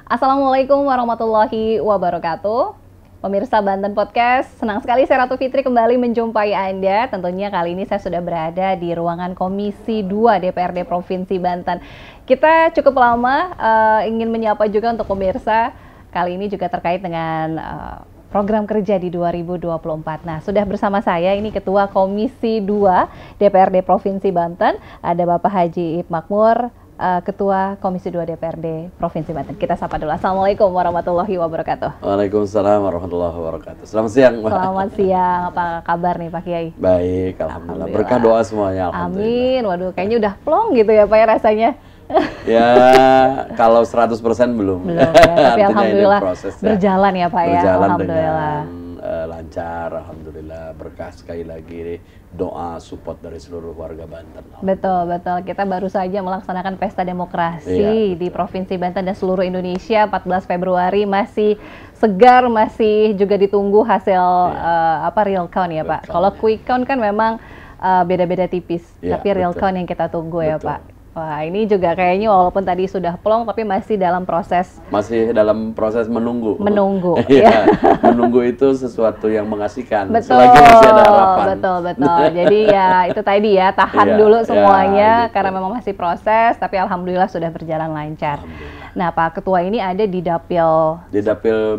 Assalamualaikum warahmatullahi wabarakatuh. Pemirsa Banten Podcast, senang sekali saya Ratu Fitri kembali menjumpai Anda. Tentunya kali ini saya sudah berada di ruangan Komisi 2 DPRD Provinsi Banten. Kita cukup lama ingin menyapa juga untuk pemirsa. Kali ini juga terkait dengan program kerja di 2024. Nah, sudah bersama saya ini Ketua Komisi 2 DPRD Provinsi Banten, ada Bapak Haji Ip Makmur, Ketua Komisi 2 DPRD Provinsi Banten. Kita sapa dulu. Assalamualaikum warahmatullahi wabarakatuh. Waalaikumsalam warahmatullahi wabarakatuh. Selamat siang, Mbak. Selamat siang. Apa kabar nih Pak Kiai? Baik, alhamdulillah. Berkah doa semuanya, alhamdulillah. Amin. Waduh, kayaknya udah plong gitu ya Pak ya rasanya. Ya, kalau 100% belum. Belum ya, tapi alhamdulillah proses, berjalan ya Pak ya. Berjalan Alhamdulillah. dengan lancar, alhamdulillah. Berkah sekali lagi doa support dari seluruh warga Banten. Betul, betul. Kita baru saja melaksanakan pesta demokrasi di Provinsi Banten dan seluruh Indonesia 14 Februari masih segar, masih juga ditunggu hasil real count ya Pak. Kalau quick count kan memang beda-beda tipis, tapi real count yang kita tunggu ya Pak. Wah, ini juga kayaknya walaupun tadi sudah plong tapi masih dalam proses menunggu. Menunggu. Ya. Menunggu itu sesuatu yang mengasihkan. Betul, selagi masih ada harapan. betul. Jadi ya itu tadi ya, tahan dulu semuanya karena memang masih proses, tapi alhamdulillah sudah berjalan lancar. Nah, Pak Ketua ini ada di Dapil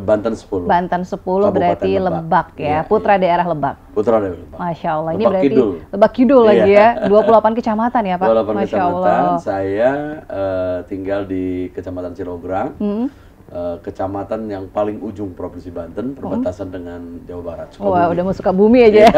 Banten 10. Banten 10 berarti Lebak ya, Putra Daerah Lebak. Putra Daerah Lebak. Masya Allah, ini Lebak berarti Kidul. Lebak Kidul lagi ya, 28 kecamatan ya Pak. 28 Masya kecamatan. Allah. Saya tinggal di Kecamatan Cirograng. Kecamatan yang paling ujung Provinsi Banten, perbatasan dengan Jawa Barat. Wah, udah mau suka bumi aja ya.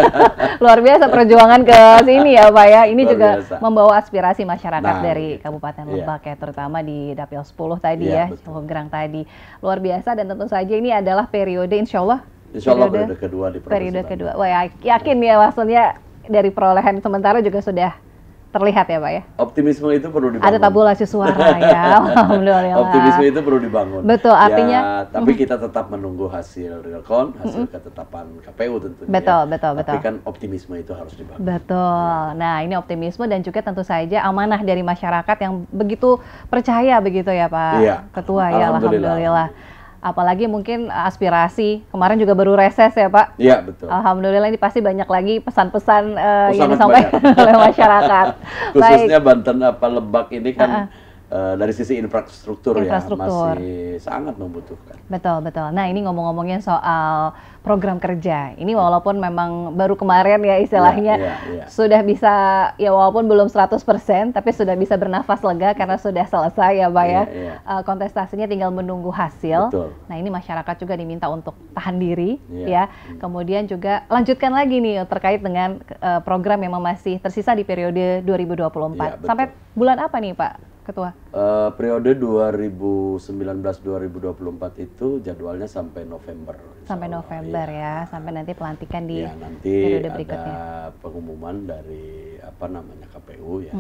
Luar biasa perjuangan ke sini ya Pak ya. Ini juga membawa aspirasi masyarakat dari Kabupaten Lebak ya, terutama di Dapil 10 tadi ya, Cirograng tadi. Luar biasa dan tentu saja ini adalah periode insya Allah periode kedua di Provinsi periode Banten. kedua. Wah, yakin ya maksudnya dari perolehan sementara juga sudah terlihat ya Pak ya? Optimisme itu perlu dibangun. Ada tabulasi suara ya, alhamdulillah. Optimisme itu perlu dibangun. Betul, artinya. Ya, tapi kita tetap menunggu hasil real count, hasil ketetapan KPU tentunya. Betul. Tapi kan optimisme itu harus dibangun. Betul. Nah, ini optimisme dan juga tentu saja amanah dari masyarakat yang begitu percaya begitu ya Pak Ketua ya, alhamdulillah. Apalagi mungkin aspirasi, kemarin juga baru reses ya Pak? Iya, betul. Alhamdulillah ini pasti banyak lagi pesan-pesan yang disampaikan oleh masyarakat. Khususnya Banten Lebak ini kan dari sisi infrastruktur ya masih sangat membutuhkan. Betul. Nah ini ngomong-ngomongin soal program kerja, ini walaupun memang baru kemarin ya istilahnya sudah bisa ya walaupun belum 100% tapi sudah bisa bernafas lega karena sudah selesai ya Pak ya. Kontestasinya tinggal menunggu hasil. Betul. Nah ini masyarakat juga diminta untuk tahan diri ya. Kemudian juga lanjutkan lagi nih terkait dengan program yang masih tersisa di periode 2024. Sampai bulan apa nih Pak Ketua? Periode 2019-2024 itu jadwalnya sampai November. Sampai November ya, sampai nanti pelantikan di nanti periode berikutnya. Ada pengumuman dari KPU ya,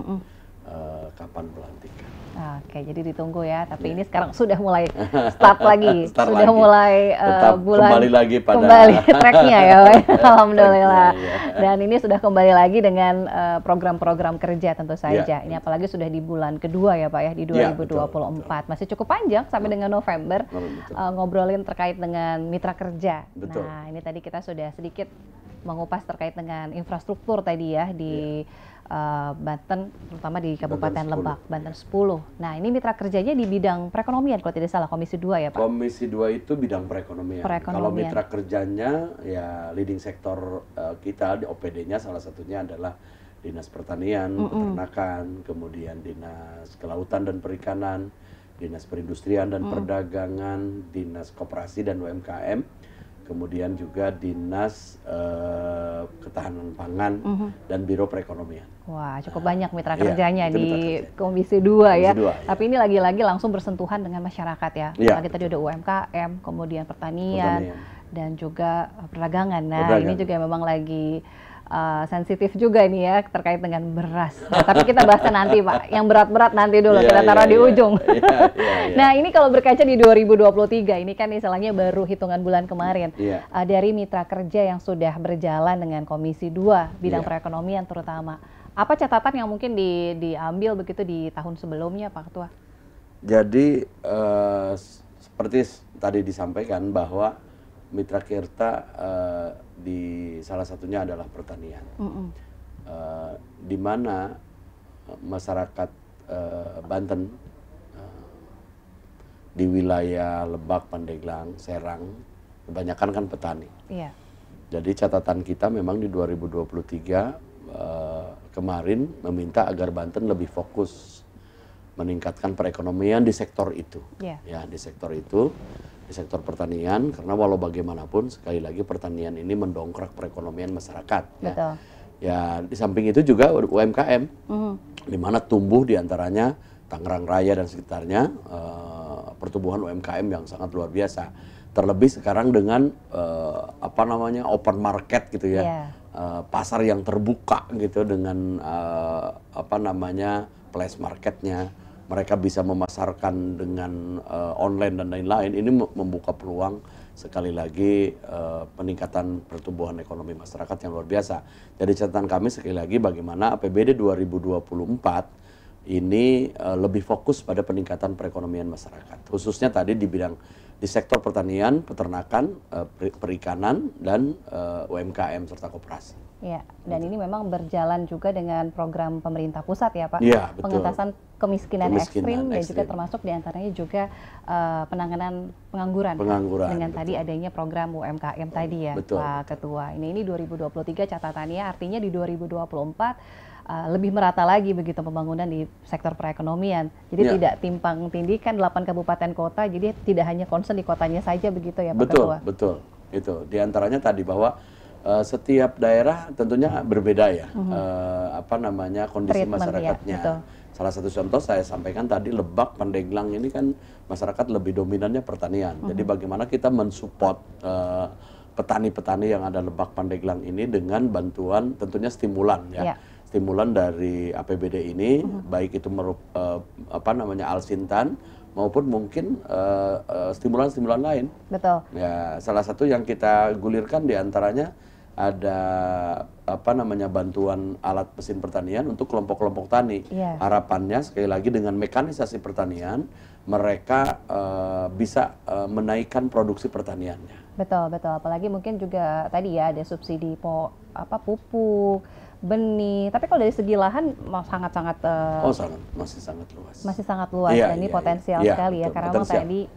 kapan pelantikan. Oke, jadi ditunggu ya. Tapi ini sekarang sudah mulai start lagi, mulai bulan kembali lagi pada tracknya ya, alhamdulillah. Dan ini sudah kembali lagi dengan program-program kerja tentu saja. Ini apalagi sudah di bulan kedua ya Pak ya, di 2024. Masih cukup panjang sampai dengan November ngobrolin terkait dengan mitra kerja. Nah, ini tadi kita sudah sedikit mengupas terkait dengan infrastruktur tadi ya di Banten, terutama di Kabupaten Lebak, Banten 10. Nah, ini mitra kerjanya di bidang perekonomian kalau tidak salah, Komisi 2 ya Pak? Komisi 2 itu bidang perekonomian. Kalau mitra kerjanya ya leading sektor kita di OPD-nya salah satunya adalah Dinas Pertanian, Peternakan, kemudian Dinas Kelautan dan Perikanan, Dinas Perindustrian dan Perdagangan, Dinas Koperasi dan UMKM, kemudian juga Dinas Ketahanan Pangan dan Biro Perekonomian. Wah, cukup banyak mitra kerjanya di Komisi 2 ya. Tapi ini lagi-lagi langsung bersentuhan dengan masyarakat ya. Lagi tadi ada UMKM, kemudian pertanian dan juga perdagangan. Nah, ini juga memang lagi sensitif juga nih ya terkait dengan beras. Nah, tapi kita bahasnya nanti Pak, yang berat-berat nanti dulu kita taruh di ujung. Nah ini kalau berkaca di 2023 ini kan istilahnya baru hitungan bulan kemarin dari mitra kerja yang sudah berjalan dengan Komisi 2 bidang perekonomian terutama. Apa catatan yang mungkin diambil begitu di tahun sebelumnya Pak Ketua? Jadi seperti tadi disampaikan bahwa mitra kita di salah satunya adalah pertanian, di mana masyarakat Banten di wilayah Lebak, Pandeglang, Serang kebanyakan kan petani. Iya. Jadi catatan kita memang di 2023 kemarin meminta agar Banten lebih fokus meningkatkan perekonomian di sektor itu, ya di sektor itu, di sektor pertanian, karena walau bagaimanapun sekali lagi pertanian ini mendongkrak perekonomian masyarakat. Betul. Ya di samping itu juga UMKM, di mana tumbuh diantaranya Tangerang Raya dan sekitarnya pertumbuhan UMKM yang sangat luar biasa. Terlebih sekarang dengan open market gitu ya, pasar yang terbuka gitu dengan place marketnya. Mereka bisa memasarkan dengan online dan lain-lain. Ini membuka peluang sekali lagi peningkatan pertumbuhan ekonomi masyarakat yang luar biasa. Jadi catatan kami sekali lagi bagaimana APBD 2024 ini lebih fokus pada peningkatan perekonomian masyarakat. Khususnya tadi di bidang di sektor pertanian, peternakan, perikanan, dan UMKM serta koperasi. Ya, dan ini memang berjalan juga dengan program pemerintah pusat ya Pak, ya, betul. Pengentasan kemiskinan ekstrim dan juga termasuk diantaranya juga penanganan pengangguran. Dengan betul. Tadi adanya program UMKM tadi ya betul, Pak Ketua. Ini 2023 catatannya, artinya di 2024 lebih merata lagi begitu pembangunan di sektor perekonomian. Jadi tidak timpang tindih kan 8 kabupaten kota, jadi tidak hanya concern di kotanya saja begitu ya Pak Ketua. Betul. Itu diantaranya tadi bahwa setiap daerah tentunya berbeda ya, kondisi masyarakatnya. Ya, salah satu contoh saya sampaikan tadi Lebak, Pandeglang ini kan masyarakat lebih dominannya pertanian. Jadi bagaimana kita mensupport petani-petani yang ada Lebak, Pandeglang ini dengan bantuan tentunya stimulan ya. Stimulan dari APBD ini, baik itu Alsintan maupun mungkin stimulan-stimulan lain. Betul. Ya, salah satu yang kita gulirkan diantaranya ada bantuan alat mesin pertanian untuk kelompok-kelompok tani. Harapannya sekali lagi dengan mekanisasi pertanian mereka bisa menaikkan produksi pertaniannya. Betul. Apalagi mungkin juga tadi ya ada subsidi pupuk, benih, tapi kalau dari segi lahan sangat-sangat masih sangat luas. Masih sangat luas dan ini potensial sekali ya, karena memang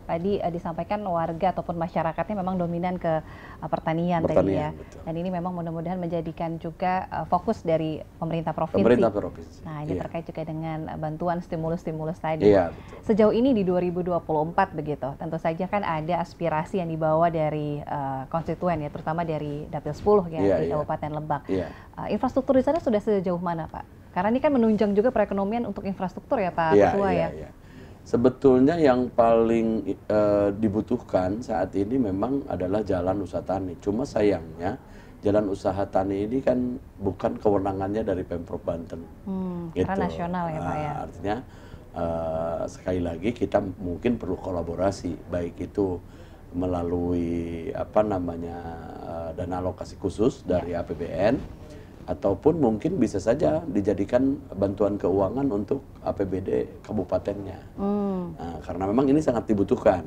tadi disampaikan warga ataupun masyarakatnya memang dominan ke pertanian tadi ya. Betul. Dan ini memang mudah-mudahan menjadikan juga fokus dari pemerintah provinsi. Nah, ini terkait juga dengan bantuan stimulus-stimulus tadi. Betul. Sejauh ini di 2024 begitu, tentu saja kan ada aspirasi yang dibawa dari konstituen ya, terutama dari Dapil 10 ya di Kabupaten Lebak. Infrastruktur di sana sudah sejauh mana Pak? Karena ini kan menunjang juga perekonomian untuk infrastruktur ya Pak Ketua ya. Sebetulnya yang paling dibutuhkan saat ini memang adalah jalan usaha tani. Cuma sayangnya jalan usaha tani ini kan bukan kewenangannya dari Pemprov Banten. Karena nasional ya Pak ya. Artinya sekali lagi kita mungkin perlu kolaborasi, baik itu melalui dana alokasi khusus dari APBN, ataupun mungkin bisa saja dijadikan bantuan keuangan untuk APBD kabupatennya. Nah, karena memang ini sangat dibutuhkan.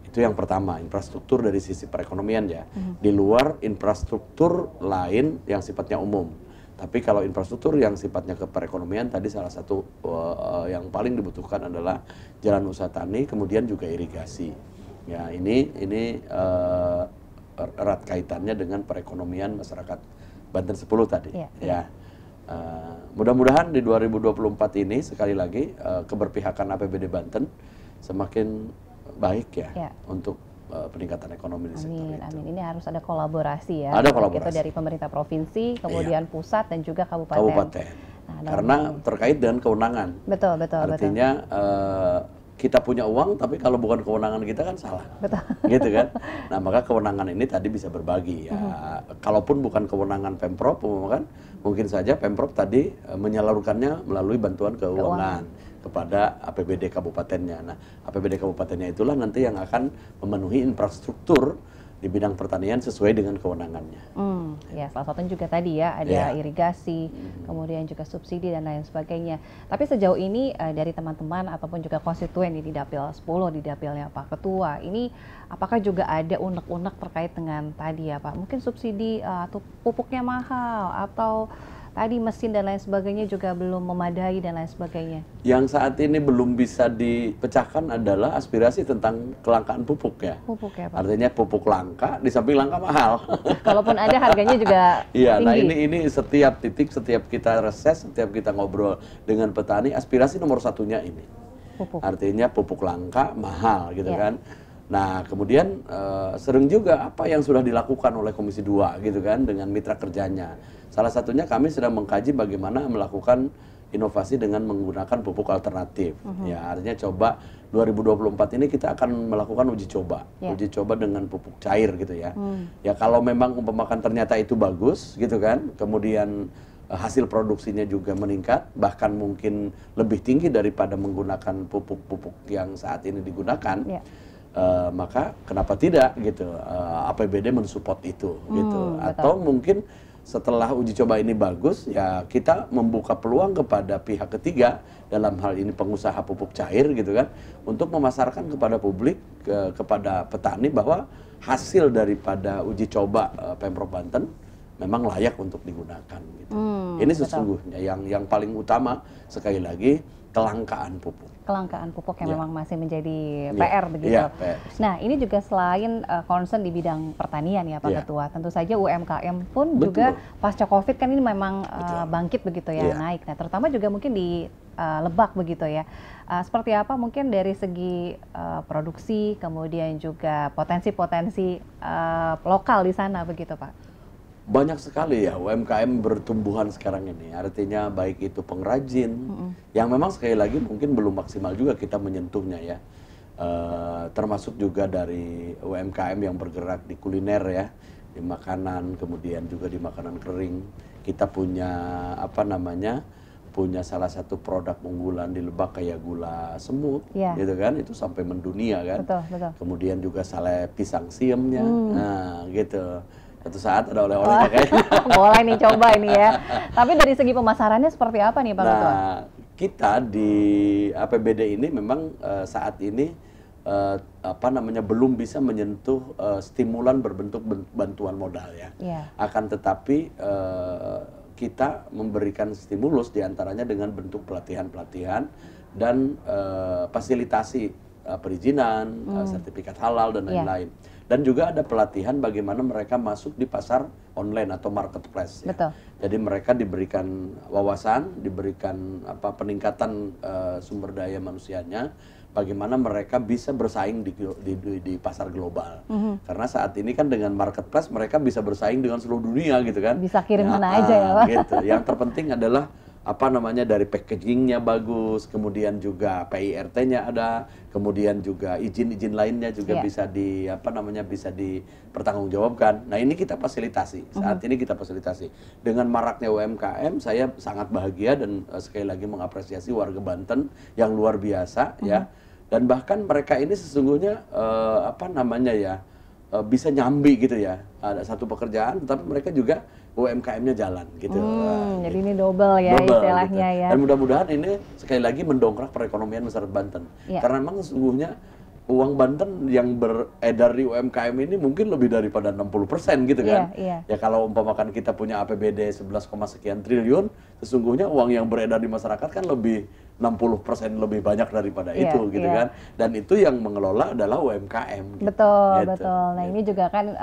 Itu yang pertama, infrastruktur dari sisi perekonomian ya. Di luar infrastruktur lain yang sifatnya umum. Tapi kalau infrastruktur yang sifatnya ke perekonomian tadi salah satu yang paling dibutuhkan adalah jalan usaha tani, kemudian juga irigasi. Ya, ini erat kaitannya dengan perekonomian masyarakat Banten 10 tadi. Mudah-mudahan di 2024 ini sekali lagi keberpihakan APBD Banten semakin baik ya untuk peningkatan ekonomi di sektor itu. Amin. Ini harus ada kolaborasi ya. Ada kolaborasi. Itu dari pemerintah provinsi, kemudian pusat dan juga kabupaten. Nah, karena terkait dengan kewenangan. Betul. Artinya kita punya uang, tapi kalau bukan kewenangan kita kan salah. Betul. Gitu kan. Nah, maka kewenangan ini tadi bisa berbagi ya. Kalaupun bukan kewenangan Pemprov, kan mungkin saja Pemprov tadi menyalurkannya melalui bantuan keuangan kepada APBD kabupatennya. Nah, APBD kabupatennya itulah nanti yang akan memenuhi infrastruktur di bidang pertanian sesuai dengan kewenangannya. Ya, salah satunya juga tadi ya ada irigasi, kemudian juga subsidi dan lain sebagainya. Tapi sejauh ini dari teman-teman ataupun juga konstituen di Dapil 10, di Dapilnya Pak Ketua, ini apakah juga ada unek-unek terkait dengan tadi ya Pak? Mungkin subsidi atau pupuknya mahal atau tadi mesin dan lain sebagainya juga belum memadai dan lain sebagainya. Yang saat ini belum bisa dipecahkan adalah aspirasi tentang kelangkaan pupuk ya. Pupuk ya Pak. Artinya pupuk langka di samping langka mahal. Kalaupun ada harganya juga iya, tinggi. nah ini setiap titik, setiap kita reses, setiap kita ngobrol dengan petani, aspirasi nomor satunya ini. Pupuk. Artinya pupuk langka mahal gitu kan. Nah, kemudian sering juga apa yang sudah dilakukan oleh Komisi 2 gitu kan dengan mitra kerjanya. Salah satunya kami sedang mengkaji bagaimana melakukan inovasi dengan menggunakan pupuk alternatif. Ya, artinya coba 2024 ini kita akan melakukan uji coba. Uji coba dengan pupuk cair gitu ya. Ya kalau memang umpamakan ternyata itu bagus gitu kan, kemudian hasil produksinya juga meningkat, bahkan mungkin lebih tinggi daripada menggunakan pupuk-pupuk yang saat ini digunakan. Maka kenapa tidak gitu, APBD mensupport itu gitu. Atau mungkin setelah uji coba ini bagus, ya kita membuka peluang kepada pihak ketiga, dalam hal ini pengusaha pupuk cair gitu kan, untuk memasarkan kepada publik, kepada petani bahwa hasil daripada uji coba Pemprov Banten memang layak untuk digunakan gitu. Ini sesungguhnya yang paling utama, sekali lagi, kelangkaan pupuk. Kelangkaan pupuk yang memang masih menjadi PR begitu. PR. Nah, ini juga selain concern di bidang pertanian ya Pak Ketua, tentu saja UMKM pun juga pasca Covid kan ini memang bangkit begitu ya, naik. Nah, terutama juga mungkin di Lebak begitu ya. Seperti apa mungkin dari segi produksi, kemudian juga potensi-potensi lokal di sana begitu Pak? Banyak sekali ya UMKM bertumbuhan sekarang ini, artinya baik itu pengrajin, yang memang sekali lagi mungkin belum maksimal juga kita menyentuhnya ya, termasuk juga dari UMKM yang bergerak di kuliner ya, di makanan, kemudian juga di makanan kering. Kita punya punya salah satu produk unggulan di Lebak kayak gula semut, gitu kan, itu sampai mendunia kan. Betul. Kemudian juga sale pisang siamnya, nah gitu. Satu saat ada oleh-olehnya kayaknya. Boleh nih coba ini ya. Tapi dari segi pemasarannya seperti apa nih Pak Ketua? Nah, kita di APBD ini memang saat ini belum bisa menyentuh stimulan berbentuk bantuan modal ya. Akan tetapi kita memberikan stimulus diantaranya dengan bentuk pelatihan-pelatihan dan fasilitasi perizinan, sertifikat halal dan lain-lain. Dan juga ada pelatihan bagaimana mereka masuk di pasar online atau marketplace. Ya. Jadi mereka diberikan wawasan, diberikan peningkatan sumber daya manusianya, bagaimana mereka bisa bersaing di pasar global. Karena saat ini kan dengan marketplace mereka bisa bersaing dengan seluruh dunia gitu kan. Bisa kirim mana aja ya Pak. Gitu. Yang terpenting adalah dari packagingnya bagus, kemudian juga PIRT-nya ada, kemudian juga izin-izin lainnya juga bisa bisa dipertanggungjawabkan. Nah ini kita fasilitasi, saat ini kita fasilitasi. Dengan maraknya UMKM, saya sangat bahagia dan sekali lagi mengapresiasi warga Banten yang luar biasa ya. Dan bahkan mereka ini sesungguhnya bisa nyambi gitu ya. Ada satu pekerjaan, tetapi mereka juga UMKM-nya jalan gitu. Jadi ini double ya istilahnya gitu. ya. Dan mudah-mudahan ini sekali lagi mendongkrak perekonomian masyarakat Banten. Karena memang sesungguhnya uang Banten yang beredar di UMKM ini mungkin lebih daripada 60% gitu kan. Ya kalau umpamakan kita punya APBD 11, sekian triliun, sesungguhnya uang yang beredar di masyarakat kan lebih 60% lebih banyak daripada itu gitu kan. Dan itu yang mengelola adalah UMKM. Gitu. Betul. Nah ini juga kan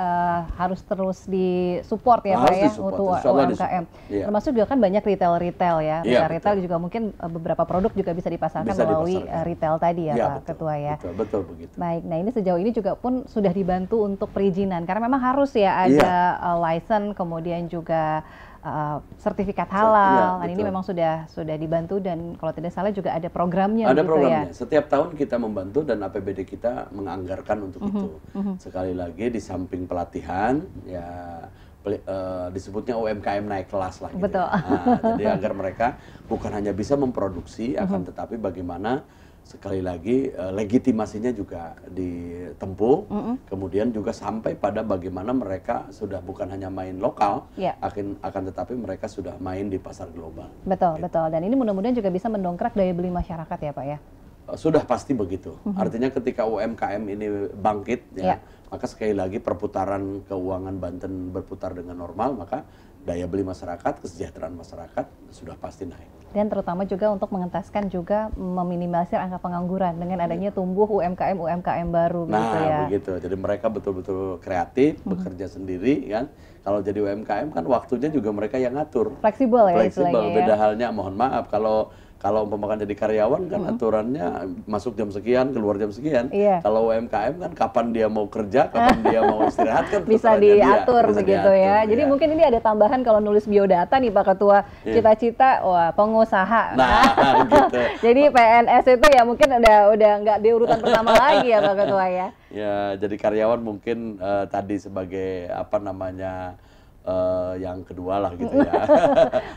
harus terus disupport ya Pak ya untuk UMKM. Termasuk juga kan banyak retail ya. Retail juga mungkin beberapa produk juga bisa dipasarkan melalui retail tadi ya Pak Ketua ya. Betul begitu. Baik, nah ini sejauh ini juga pun sudah dibantu untuk perizinan karena memang harus ya ada license, kemudian juga sertifikat halal. Nah, ini memang sudah dibantu dan kalau tidak salah juga ada programnya. Ada programnya. Setiap tahun kita membantu dan APBD kita menganggarkan untuk itu. Sekali lagi di samping pelatihan, ya disebutnya UMKM naik kelas lah. Gitu. Betul. Jadi agar mereka bukan hanya bisa memproduksi, akan tetapi bagaimana sekali lagi legitimasinya juga ditempuh, kemudian juga sampai pada bagaimana mereka sudah bukan hanya main lokal, akan tetapi mereka sudah main di pasar global. Betul, gitu. Betul. Dan ini mudah-mudahan juga bisa mendongkrak daya beli masyarakat ya Pak ya? Sudah pasti begitu. Artinya ketika UMKM ini bangkit, maka sekali lagi perputaran keuangan Banten berputar dengan normal, maka daya beli masyarakat, kesejahteraan masyarakat sudah pasti naik. Dan terutama juga untuk mengentaskan juga meminimalisir angka pengangguran dengan adanya tumbuh UMKM baru gitu ya. Nah begitu, jadi mereka betul-betul kreatif, bekerja sendiri kan. Kalau jadi UMKM kan waktunya juga mereka yang ngatur. Fleksibel ya istilahnya. Beda halnya, mohon maaf kalau umpamakan jadi karyawan kan aturannya masuk jam sekian, keluar jam sekian. Kalau UMKM kan kapan dia mau kerja, kapan dia mau istirahat kan bisa diatur begitu ya. Jadi mungkin ini ada tambahan kalau nulis biodata nih Pak Ketua, cita-cita wah pengusaha. Nah, gitu. Jadi PNS itu ya mungkin udah nggak di urutan pertama lagi ya Pak Ketua ya. Ya, jadi karyawan mungkin tadi sebagai apa namanya yang kedua lah gitu ya.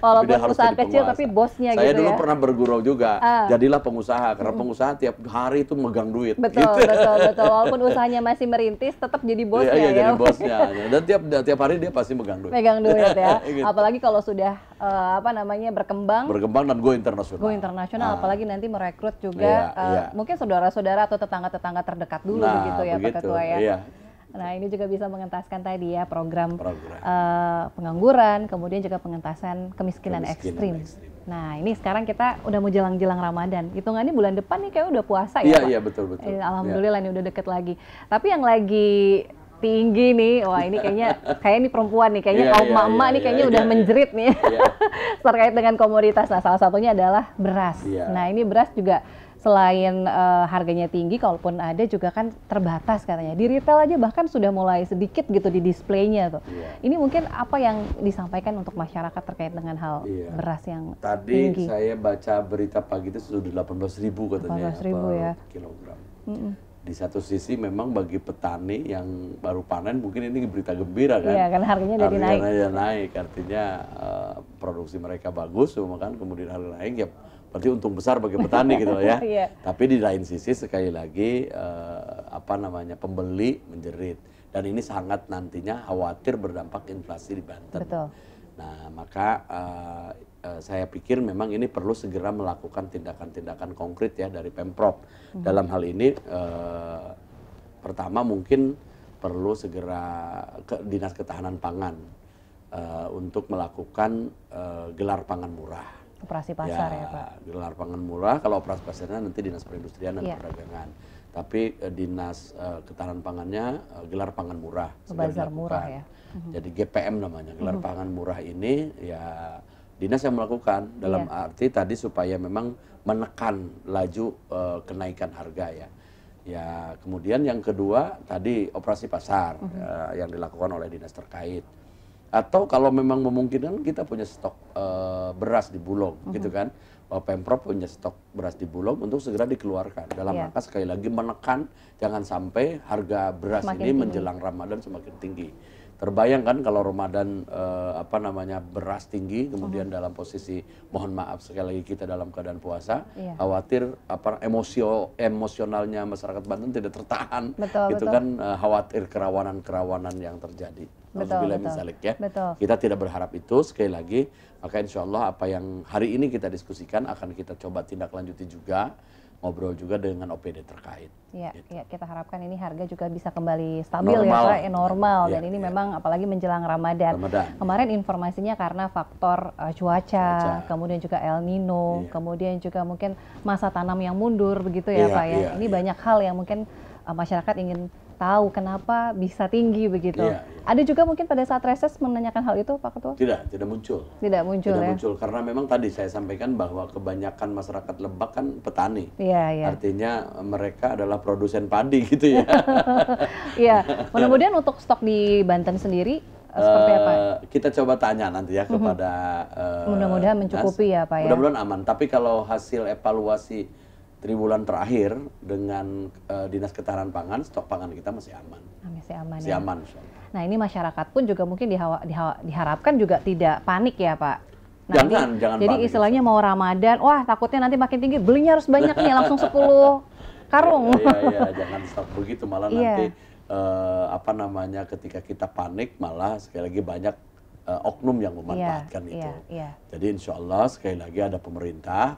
Walaupun usaha kecil tapi bosnya saya gitu ya. Saya dulu pernah bergurau juga, jadilah pengusaha karena pengusaha tiap hari itu megang duit. Betul, gitu. betul. Walaupun usahanya masih merintis, tetap jadi bosnya ya. Jadi ya. bosnya. Dan tiap hari dia pasti megang duit. Megang duit ya. Gitu. Apalagi kalau sudah berkembang dan go internasional. Go internasional, apalagi nanti merekrut juga mungkin saudara-saudara atau tetangga-tetangga terdekat dulu begitu ya Pak Ketua ya. Iya. Nah ini juga bisa mengentaskan tadi ya program. Pengangguran, kemudian juga pengentasan kemiskinan ekstrim. Nah ini sekarang kita udah mau jelang-jelang Ramadan, hitungannya bulan depan nih kayak udah puasa ya Pak? Iya betul. Alhamdulillah ini udah deket lagi. Tapi yang lagi tinggi nih, wah ini kayak ini perempuan nih, kayaknya kaum emak-emak nih kayaknya udah menjerit nih terkait dengan komoditas. Nah salah satunya adalah beras. Nah ini beras juga selain harganya tinggi, kalaupun ada juga kan terbatas katanya. Di retail aja bahkan sudah mulai sedikit gitu di displaynya tuh. Ini mungkin apa yang disampaikan untuk masyarakat terkait dengan hal beras yang tinggi? Tadi saya baca berita pagi itu sudah 18.000 katanya 18.000 ya kilogram. Di satu sisi memang bagi petani yang baru panen mungkin ini berita gembira kan. Iya, karena harganya jadi naik. Harganya naik, artinya produksi mereka bagus, kan kemudian harga naik ya. Berarti untung besar bagi petani gitu loh ya. Tapi di lain sisi sekali lagi pembeli menjerit dan ini sangat nantinya khawatir berdampak inflasi di Banten. Betul. Nah maka saya pikir memang ini perlu segera melakukan tindakan-tindakan konkret ya dari Pemprov. Dalam hal ini pertama mungkin perlu segera ke Dinas Ketahanan Pangan untuk melakukan gelar pangan murah. Operasi pasar ya Pak? Gelar pangan murah, kalau operasi pasarnya nanti Dinas Perindustrian dan Perdagangan. Tapi Dinas Ketahanan Pangannya gelar pangan murah. Bazar murah ya? Jadi GPM namanya, gelar pangan murah ini ya Dinas yang melakukan. Dalam arti tadi supaya memang menekan laju kenaikan harga ya. Ya kemudian yang kedua tadi operasi pasar yang dilakukan oleh dinas terkait. Atau kalau memang memungkinkan kita punya stok beras di Bulog gitu kan. Pemprov punya stok beras di Bulog untuk segera dikeluarkan. Dalam rangka sekali lagi menekan jangan sampai harga beras semakin ini tinggi. Menjelang Ramadan semakin tinggi. Terbayang kan kalau Ramadan beras tinggi kemudian dalam posisi mohon maaf sekali lagi kita dalam keadaan puasa, khawatir emosionalnya masyarakat Banten tidak tertahan. Betul. Kan khawatir kerawanan yang terjadi. Betul. Kita tidak berharap itu sekali lagi, maka insya Allah apa yang hari ini kita diskusikan akan kita coba tindak lanjuti juga, ngobrol juga dengan OPD terkait. Iya, kita harapkan ini harga juga bisa kembali stabil normal. Dan ini memang apalagi menjelang Ramadan. Kemarin informasinya karena faktor cuaca, kemudian juga El Nino, kemudian juga mungkin masa tanam yang mundur begitu ya Pak ya. Ini banyak hal yang mungkin masyarakat ingin tahu kenapa bisa tinggi begitu. Ada juga mungkin pada saat reses menanyakan hal itu Pak Ketua? Tidak muncul. Tidak muncul Karena memang tadi saya sampaikan bahwa kebanyakan masyarakat Lebak kan petani. Artinya mereka adalah produsen padi gitu ya. Mudah-mudahan untuk stok di Banten sendiri seperti apa? Kita coba tanya nanti ya kepada mudah-mudahan mencukupi ya Pak ya. Mudah-mudahan aman, tapi kalau hasil evaluasi triwulan terakhir dengan Dinas Ketahanan Pangan, stok pangan kita masih aman. Masih aman. Nah ini masyarakat pun juga mungkin diharapkan juga tidak panik ya Pak? Nah, jangan jadi istilahnya mau Ramadan, wah takutnya nanti makin tinggi, belinya harus banyak nih, langsung 10 karung. Iya, jangan stok begitu, malah nanti apa namanya, ketika kita panik malah sekali lagi banyak oknum yang memanfaatkan itu. Jadi insya Allah sekali lagi ada pemerintah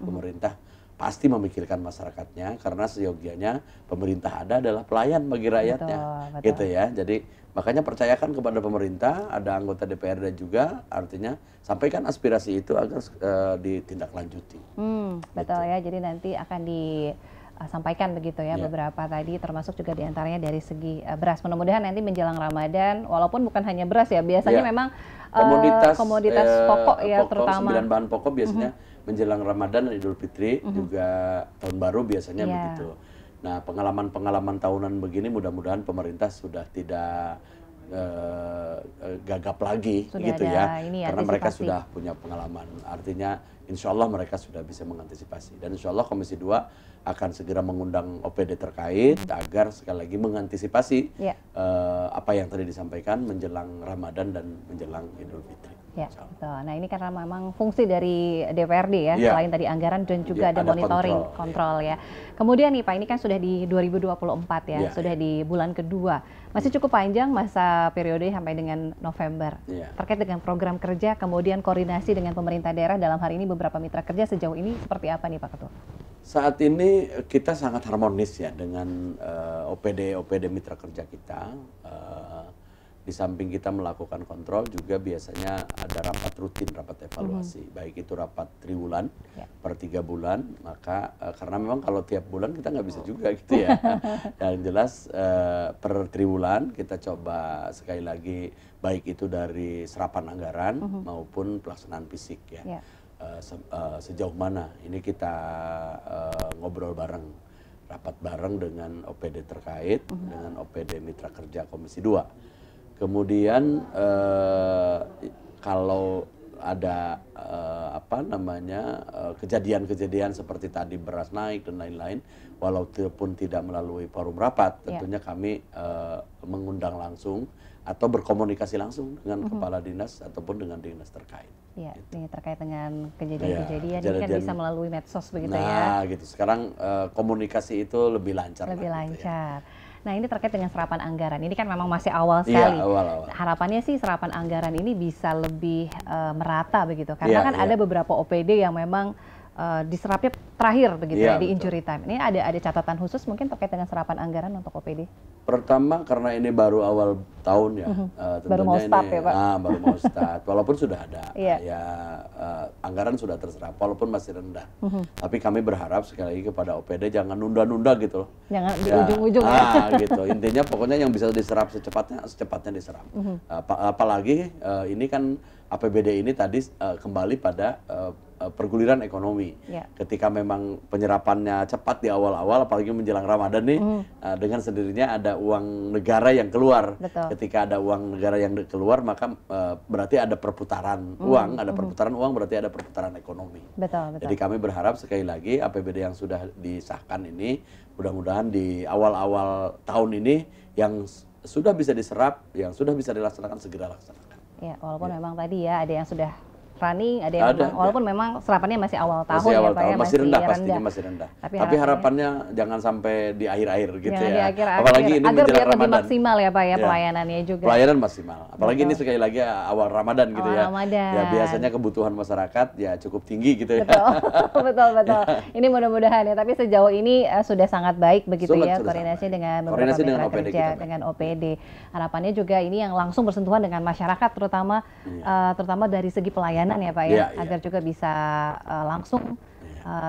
pasti memikirkan masyarakatnya, karena seyogianya pemerintah adalah pelayan bagi rakyatnya, betul. Gitu ya. Jadi makanya percayakan kepada pemerintah, ada anggota DPRD juga, artinya sampaikan aspirasi itu agar ditindaklanjuti. Betul ya, jadi nanti akan disampaikan begitu ya, beberapa tadi, termasuk juga diantaranya dari segi beras. Mudah-mudahan nanti menjelang Ramadan, walaupun bukan hanya beras ya, biasanya memang komoditas pokok ya, terutama 9 bahan pokok biasanya menjelang Ramadan dan Idul Fitri, juga tahun baru biasanya begitu. Nah, pengalaman tahunan begini mudah-mudahan pemerintah sudah tidak gagap lagi, gitu ya, karena mereka sudah punya pengalaman. Artinya insya Allah mereka sudah bisa mengantisipasi, dan insya Allah Komisi 2 akan segera mengundang OPD terkait agar sekali lagi mengantisipasi apa yang tadi disampaikan menjelang Ramadan dan menjelang Idul Fitri. Ya, betul. Nah, ini karena memang fungsi dari DPRD ya, selain tadi anggaran dan juga ada monitoring, kontrol ya. Kemudian nih Pak, ini kan sudah di 2024 ya, sudah di bulan kedua. Masih cukup panjang masa periode sampai dengan November. Terkait dengan program kerja, kemudian koordinasi dengan pemerintah daerah, dalam hari ini beberapa mitra kerja sejauh ini seperti apa nih Pak Ketua? Saat ini kita sangat harmonis ya dengan OPD mitra kerja kita. Di samping kita melakukan kontrol, juga biasanya ada rapat rutin, rapat evaluasi, baik itu rapat triwulan per 3 bulan, maka karena memang kalau tiap bulan kita nggak bisa juga gitu ya. Yang jelas per triwulan kita coba sekali lagi, baik itu dari serapan anggaran maupun pelaksanaan fisik ya. Sejauh mana ini kita ngobrol bareng, rapat bareng dengan OPD terkait, dengan OPD mitra kerja Komisi 2. Kemudian kalau ada kejadian-kejadian seperti tadi beras naik dan lain-lain, walaupun tidak melalui forum rapat, tentunya kami mengundang langsung atau berkomunikasi langsung dengan kepala dinas ataupun dengan dinas terkait. Iya, ini terkait dengan kejadian-kejadian ini kan bisa melalui medsos begitu ya. Nah, gitu. Sekarang komunikasi itu lebih lancar. Lebih lancar. Gitu ya. Nah, ini terkait dengan serapan anggaran. Ini kan memang masih awal sekali. Awal. Harapannya sih serapan anggaran ini bisa lebih merata begitu. Karena kan ada beberapa OPD yang memang diserapnya terakhir begitu ya, di injury time. Ini ada catatan khusus mungkin terkait dengan serapan anggaran untuk OPD? Pertama karena ini baru awal tahun ya, baru mau start ya Pak? Baru mau start, walaupun sudah ada, anggaran sudah terserap, walaupun masih rendah. Tapi kami berharap sekali lagi kepada OPD jangan nunda-nunda gitu loh. Jangan di ujung-ujung gitu. Intinya pokoknya yang bisa diserap secepatnya diserap. Apalagi ini kan APBD ini tadi kembali pada perguliran ekonomi. Ketika memang penyerapannya cepat di awal-awal, apalagi menjelang Ramadan nih, dengan sendirinya ada uang negara yang keluar. Ketika ada uang negara yang keluar, maka berarti ada perputaran uang, perputaran uang berarti ada perputaran ekonomi. Jadi kami berharap sekali lagi APBD yang sudah disahkan ini, mudah-mudahan di awal-awal tahun ini yang sudah bisa diserap, yang sudah bisa dilaksanakan segera laksanakan. Ya, walaupun memang tadi ya ada yang sudah running, ada yang memang, walaupun memang serapannya masih awal tahun ya Pak ya, masih rendah pastinya, masih rendah. Tapi harapannya jangan sampai di akhir-akhir gitu ya. Apalagi ini agar biar Ramadan. Lebih maksimal ya Pak ya pelayanannya juga. Pelayanan maksimal. Apalagi ini sekali lagi awal Ramadan gitu ya. Ya biasanya kebutuhan masyarakat ya cukup tinggi gitu ya. Betul. Ini mudah-mudahan ya. Tapi sejauh ini sudah sangat baik begitu ya koordinasi dengan beberapa mitra kerja, dengan OPD. Harapannya juga ini yang langsung bersentuhan dengan masyarakat terutama dari segi pelayanan ya Pak ya, agar juga bisa langsung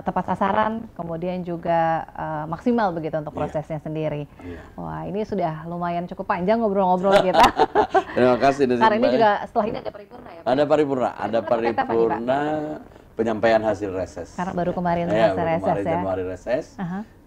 tepat sasaran, kemudian juga maksimal begitu untuk prosesnya sendiri. Wah, ini sudah lumayan cukup panjang ngobrol-ngobrol kita. Terima kasih. Karena ini juga setelah ini ada paripurna ya Pak? Ada paripurna penyampaian hasil reses. Karena baru kemarin hasil reses ya. Januari reses.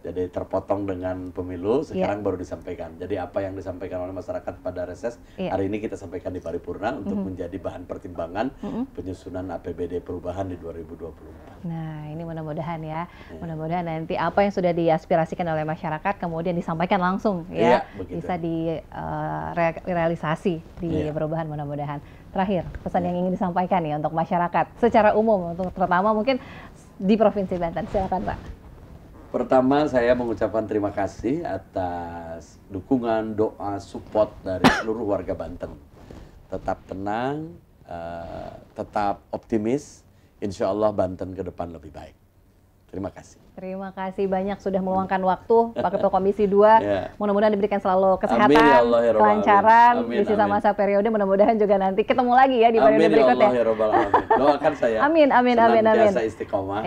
Jadi terpotong dengan pemilu, sekarang baru disampaikan. Jadi apa yang disampaikan oleh masyarakat pada reses, hari ini kita sampaikan di paripurna untuk menjadi bahan pertimbangan penyusunan APBD perubahan di 2024. Nah, ini mudah-mudahan ya. Mudah-mudahan nanti apa yang sudah diaspirasikan oleh masyarakat kemudian disampaikan langsung ya, bisa direalisasi di perubahan mudah-mudahan. Terakhir, pesan yang ingin disampaikan ya untuk masyarakat secara umum, untuk terutama mungkin di Provinsi Banten. Silakan, Pak. Pertama, saya mengucapkan terima kasih atas dukungan, doa, support dari seluruh warga Banten. Tetap tenang, tetap optimis. Insya Allah Banten ke depan lebih baik. Terima kasih. Terima kasih banyak sudah meluangkan waktu Pak Ketua Komisi 2. Mudah-mudahan diberikan selalu kesehatan, amin, ya Allah, ya kelancaran di sisa masa periode. Mudah-mudahan juga nanti ketemu lagi ya di periode berikutnya. Amin, ya Allah, ya doakan saya. Amin, amin, amin, amin. Senantiasa istiqomah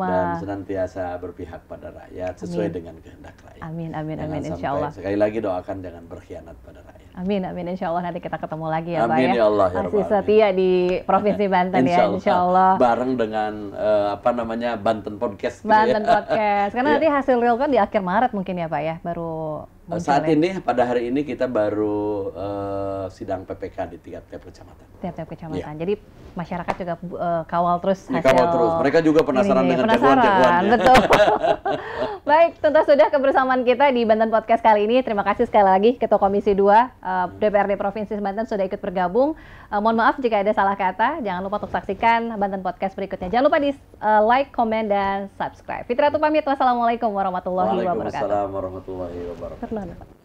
dan senantiasa berpihak pada rakyat sesuai dengan kehendak rakyat. Amin, amin, amin, insya Allah. Sekali lagi doakan jangan berkhianat pada rakyat. Amin, amin, insya Allah nanti kita ketemu lagi ya, Pak ya. Amin, ya Allah, ya masih setia di Provinsi Banten ya, insya Allah. Bareng dengan Banten Podcast. Banten Podcast. Karena nanti hasil real kan di akhir Maret mungkin ya, Pak ya, baru saat ini pada hari ini kita baru sidang PPK di tiap-tiap kecamatan. Tiap-tiap kecamatan. Jadi masyarakat juga kawal terus hasil. Kawal terus. Mereka juga penasaran dengan jagoan-jagoannya. Betul. Baik, tentu sudah kebersamaan kita di Banten Podcast kali ini. Terima kasih sekali lagi Ketua Komisi 2 DPRD Provinsi Banten sudah ikut bergabung. Mohon maaf jika ada salah kata. Jangan lupa untuk saksikan Banten Podcast berikutnya. Jangan lupa di like, komen, dan subscribe. Fitriatu pamit. Wassalamualaikum warahmatullahi wabarakatuh. Waalaikumsalam warahmatullahi wabarakatuh.